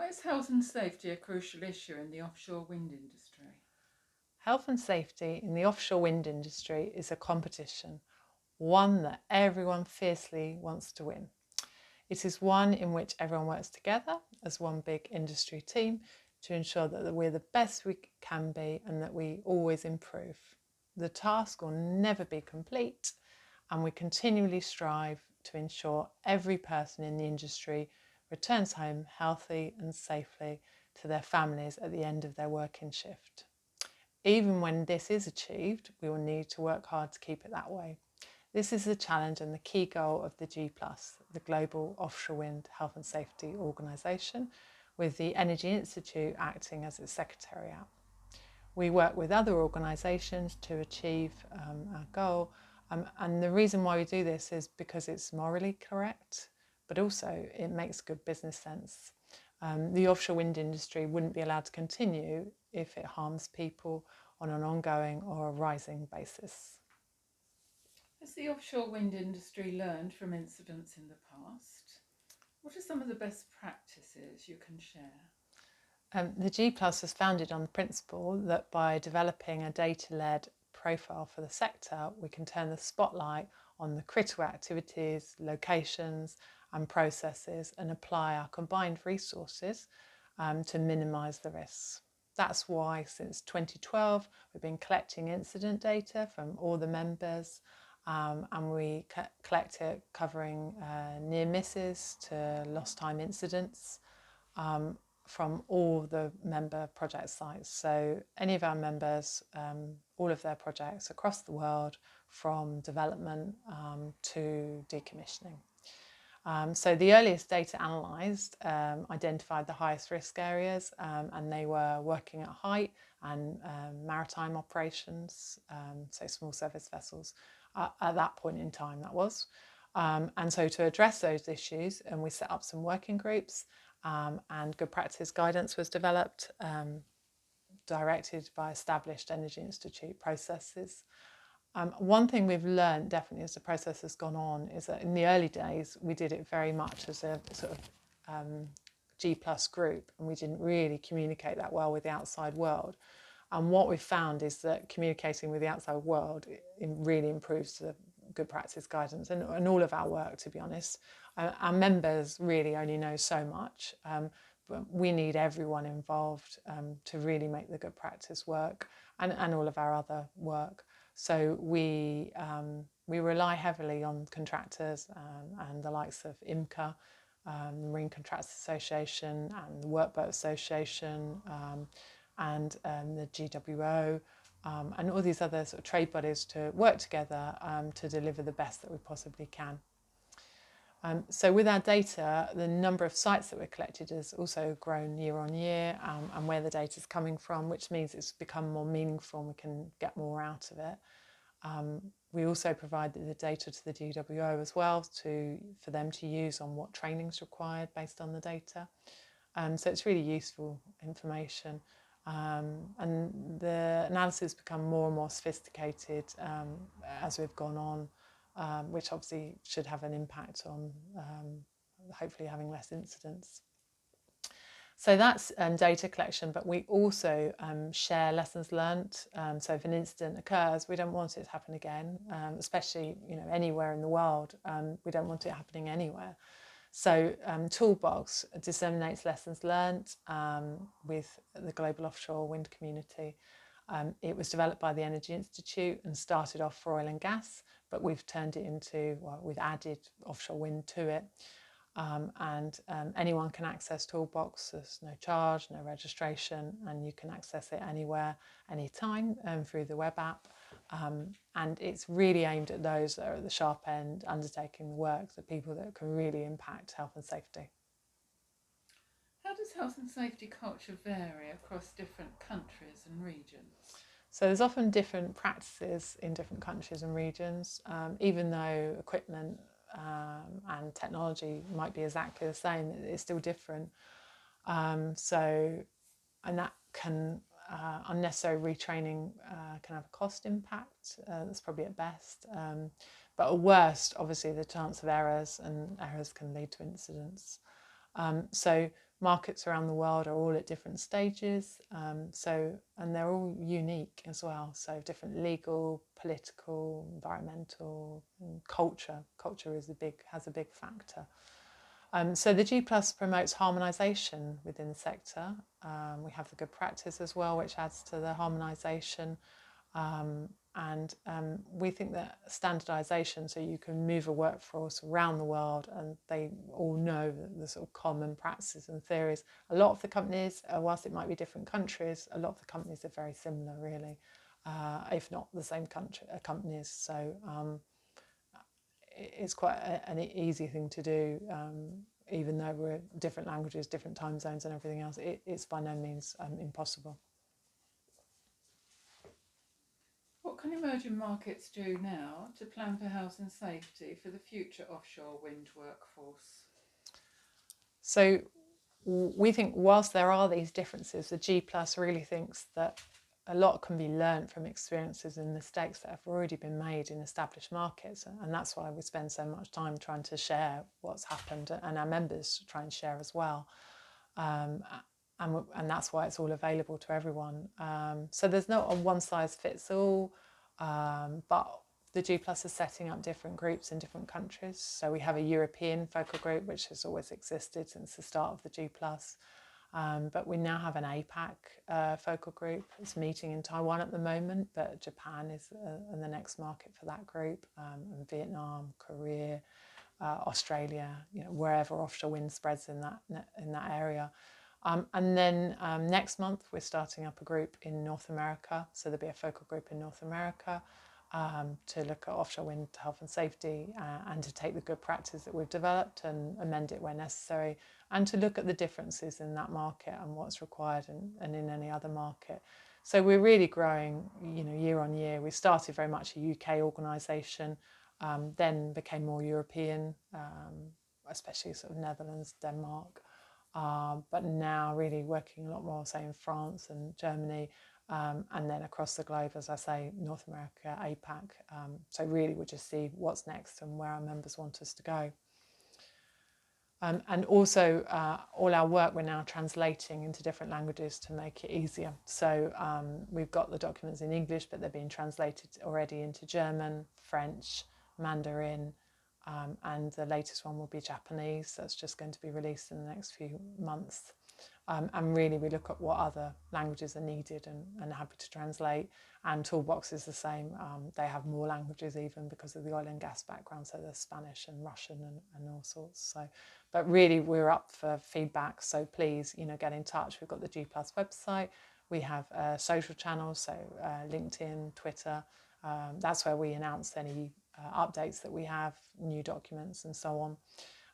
Why is health and safety a crucial issue in the offshore wind industry? Health and safety in the offshore wind industry is a competition, one that everyone fiercely wants to win. It is one in which everyone works together as one big industry team to ensure that we're the best we can be and that we always improve. The task will never be complete, and we continually strive to ensure every person in the industry returns home healthy and safely to their families at the end of their working shift. Even when this is achieved, we will need to work hard to keep it that way. This is the challenge and the key goal of the G+, the Global Offshore Wind Health and Safety Organisation, with the Energy Institute acting as its secretariat. We work with other organisations to achieve our goal, and the reason why we do this is because it's morally correct, but also it makes good business sense. The offshore wind industry wouldn't be allowed to continue if it harms people on an ongoing or a rising basis. Has the offshore wind industry learned from incidents in the past? What are some of the best practices you can share? The G Plus was founded on the principle that by developing a data-led profile for the sector, we can turn the spotlight on the critical activities, locations and processes and apply our combined resources to minimise the risks. That's why since 2012 we've been collecting incident data from all the members, and we collect it covering near misses to lost time incidents from all the member project sites. So any of our members, all of their projects across the world, from development to decommissioning. So the earliest data analysed identified the highest risk areas, and they were working at height and maritime operations, so small service vessels at that point in time that was. And so to address those issues, and we set up some working groups, and good practice guidance was developed, directed by established Energy Institute processes. One thing we've learned definitely as the process has gone on is that in the early days we did it very much as a sort of G plus group, and we didn't really communicate that well with the outside world. And what we've found is that communicating with the outside world really improves the good practice guidance and all of our work, to be honest. Our members really only know so much, but we need everyone involved to really make the good practice work, and all of our other work. So we rely heavily on contractors and the likes of IMCA, the Marine Contractors Association and the Workboat Association, and the GWO, and all these other sort of trade bodies to work together to deliver the best that we possibly can. So with our data, the number of sites that we're collected has also grown year on year, and where the data is coming from, which means it's become more meaningful and we can get more out of it. We also provide the data to the GWO as well for them to use on what training is required based on the data. So it's really useful information. And the analysis become more and more sophisticated as we've gone on, which obviously should have an impact on hopefully having less incidents. So that's data collection, but we also share lessons learnt. So if an incident occurs, we don't want it to happen again, especially anywhere in the world. We don't want it happening anywhere. So Toolbox disseminates lessons learnt with the global offshore wind community. It was developed by the Energy Institute and started off for oil and gas, but we've turned it into, we've added offshore wind to it. And anyone can access Toolbox. There's no charge, no registration, and you can access it anywhere, anytime through the web app. And it's really aimed at those that are at the sharp end, undertaking the work, the people that can really impact health and safety. How does health and safety culture vary across different countries and regions? So there's often different practices in different countries and regions, even though equipment and technology might be exactly the same, it's still different. And that can unnecessary retraining can have a cost impact. That's probably at best. But at worst, obviously, the chance of errors can lead to incidents. So markets around the world are all at different stages, and they're all unique as well. So different legal, political, environmental, and culture. Culture has a big factor. So the G Plus promotes harmonisation within the sector. We have the good practice as well, which adds to the harmonisation. And we think that standardisation, so you can move a workforce around the world and they all know the sort of common practices and theories. A lot of the companies, whilst it might be different countries, a lot of the companies are very similar, really, if not the same companies. So it's quite an easy thing to do, even though we're different languages, different time zones and everything else. It's by no means impossible. What can emerging markets do now to plan for health and safety for the future offshore wind workforce? So we think whilst there are these differences, the G Plus really thinks that a lot can be learnt from experiences and mistakes that have already been made in established markets. And that's why we spend so much time trying to share what's happened, and our members try and share as well. And that's why it's all available to everyone. So there's not a one size fits all, but the G Plus is setting up different groups in different countries. So we have a European focal group, which has always existed since the start of the G Plus. But we now have an APAC focal group. It's meeting in Taiwan at the moment, but Japan is in the next market for that group, and Vietnam, Korea, Australia, wherever offshore wind spreads in that area. And then next month we're starting up a group in North America. So there'll be a focal group in North America to look at offshore wind health and safety, and to take the good practice that we've developed and amend it where necessary, and to look at the differences in that market and what's required and in any other market. So we're really growing, year on year. We started very much a UK organisation, then became more European, especially sort of Netherlands, Denmark, but now really working a lot more, say, in France and Germany, and then across the globe, as I say, North America, APAC. So really we'll just see what's next and where our members want us to go. And also all our work we're now translating into different languages to make it easier. So we've got the documents in English, but they're being translated already into German, French, Mandarin, and the latest one will be Japanese. That's just going to be released in the next few months. And really we look at what other languages are needed and happy to translate. And Toolbox is the same. They have more languages even because of the oil and gas background. So there's Spanish and Russian and all sorts. So, but really we're up for feedback. So please, get in touch. We've got the G Plus website. We have social channels, so LinkedIn, Twitter. That's where we announce any updates that we have, new documents and so on.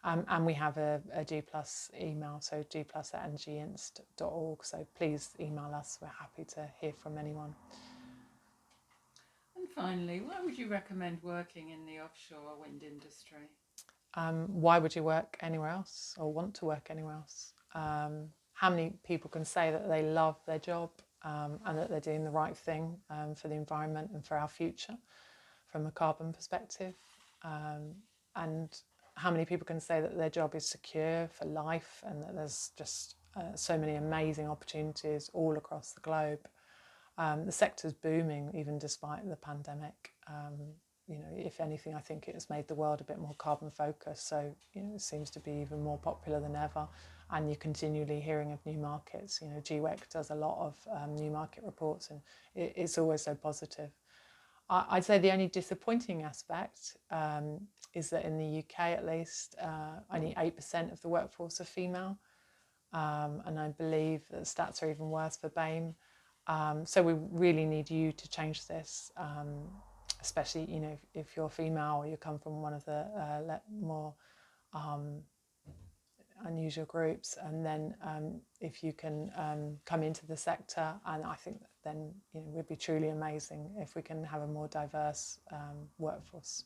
And we have a G Plus email, so gplus@energyinst.org. So please email us. We're happy to hear from anyone. And finally, why would you recommend working in the offshore wind industry? Why would you work anywhere else or want to work anywhere else? How many people can say that they love their job and that they're doing the right thing for the environment and for our future from a carbon perspective? And how many people can say that their job is secure for life and that there's just so many amazing opportunities all across the globe? The sector's booming even despite the pandemic. If anything, I think it has made the world a bit more carbon focused. So, it seems to be even more popular than ever. And you're continually hearing of new markets. GWEC does a lot of new market reports, and it's always so positive. I'd say the only disappointing aspect is that in the UK, at least, only 8% of the workforce are female. And I believe that the stats are even worse for BAME. So we really need you to change this, especially, if you're female or you come from one of the more unusual groups, and then if you can come into the sector, and I think then, it would be truly amazing if we can have a more diverse workforce.